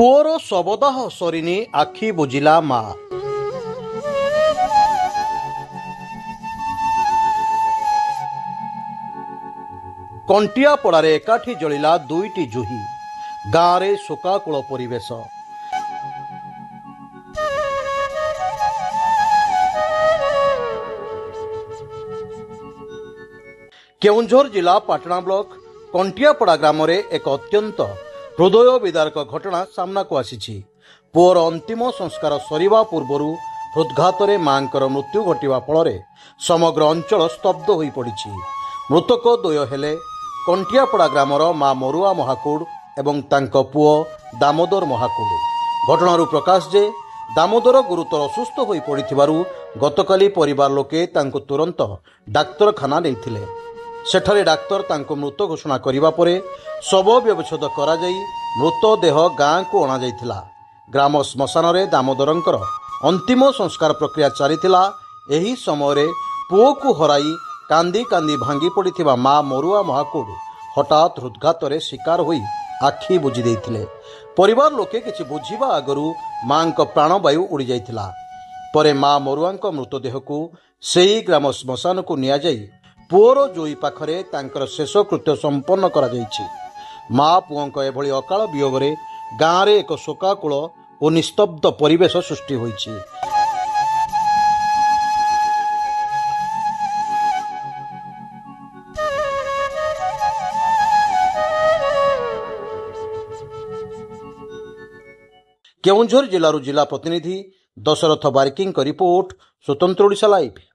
ପୁଅର ଶବଦାହ ସରିନି ଆଖି ବୁଜିଲା ମା। କଣ୍ଟିଆପଡ଼ାରେ ଏକାଠି ଜଳିଲା ଦୁଇଟି ଜୁହି। ଗାଁରେ ଶୋକାକୁଳ ପରିବେଶ। କେଉଁଝର ଜିଲ୍ଲା ପାଟଣା ବ୍ଲକ କଣ୍ଟିଆପଡ଼ା ଗ୍ରାମରେ ଏକ ଅତ୍ୟନ୍ତ ହୃଦୟ ବିଦାରକ ଘଟଣା ସାମ୍ନାକୁ ଆସିଛି। ପୁଅର ଅନ୍ତିମ ସଂସ୍କାର ସରିବା ପୂର୍ବରୁ ହୃଦଘାତରେ ମାଙ୍କର ମୃତ୍ୟୁ ଘଟିବା ଫଳରେ ସମଗ୍ର ଅଞ୍ଚଳ ସ୍ତବ୍ଧ ହୋଇପଡ଼ିଛି। ମୃତକ ଦ୍ୱୟ ହେଲେ କଣ୍ଟିଆପଡ଼ା ଗ୍ରାମର ମା ମରୁଆ ମହାକୁଡ଼ ଏବଂ ତାଙ୍କ ପୁଅ ଦାମୋଦର ମହାକୁଡ଼। ଘଟଣାରୁ ପ୍ରକାଶ ଯେ ଦାମୋଦର ଗୁରୁତର ଅସୁସ୍ଥ ହୋଇପଡ଼ିଥିବାରୁ ଗତକାଲି ପରିବାର ଲୋକେ ତାଙ୍କୁ ତୁରନ୍ତ ଡାକ୍ତରଖାନା ନେଇଥିଲେ। ସେଠାରେ ଡାକ୍ତର ତାଙ୍କୁ ମୃତ ଘୋଷଣା କରିବା ପରେ ଶବ ବ୍ୟବଚ୍ଛେଦ କରାଯାଇ ମୃତଦେହ ଗାଁକୁ ଅଣାଯାଇଥିଲା। ଗ୍ରାମ ଶ୍ମଶାନରେ ଦାମୋଦରଙ୍କର ଅନ୍ତିମ ସଂସ୍କାର ପ୍ରକ୍ରିୟା ଚାଲିଥିଲା। ଏହି ସମୟରେ ପୁଅକୁ ହରାଇ କାନ୍ଦି କାନ୍ଦି ଭାଙ୍ଗି ପଡ଼ିଥିବା ମା ମରୁଆ ମହାକୁଡ଼ ହଠାତ୍ ହୃଦଘାତରେ ଶିକାର ହୋଇ ଆଖି ବୁଜି ଦେଇଥିଲେ। ପରିବାର ଲୋକେ କିଛି ବୁଝିବା ଆଗରୁ ମାଙ୍କ ପ୍ରାଣବାୟୁ ଉଡ଼ିଯାଇଥିଲା। ପରେ ମା ମରୁଆଙ୍କ ମୃତଦେହକୁ ସେହି ଗ୍ରାମ ଶ୍ମଶାନକୁ ନିଆଯାଇ ପୁଅର ଜୋଇ ପାଖରେ ତାଙ୍କର ଶେଷକୃତ୍ୟ ସମ୍ପନ୍ନ କରାଯାଇଛି। ମା ପୁଅଙ୍କ ଏଭଳି ଅକାଳ ବିୟୋଗରେ ଗାଁରେ ଏକ ଶୋକାକୁଳ ଓ ନିସ୍ତବ୍ଧ ପରିବେଶ ସୃଷ୍ଟି ହୋଇଛି। କେଉଁଝର ଜିଲ୍ଲାରୁ ଜିଲ୍ଲା ପ୍ରତିନିଧି ଦଶରଥ ବାରିକଙ୍କ ରିପୋର୍ଟ, ସ୍ୱତନ୍ତ୍ର ଓଡ଼ିଶା ଲାଇଭ୍।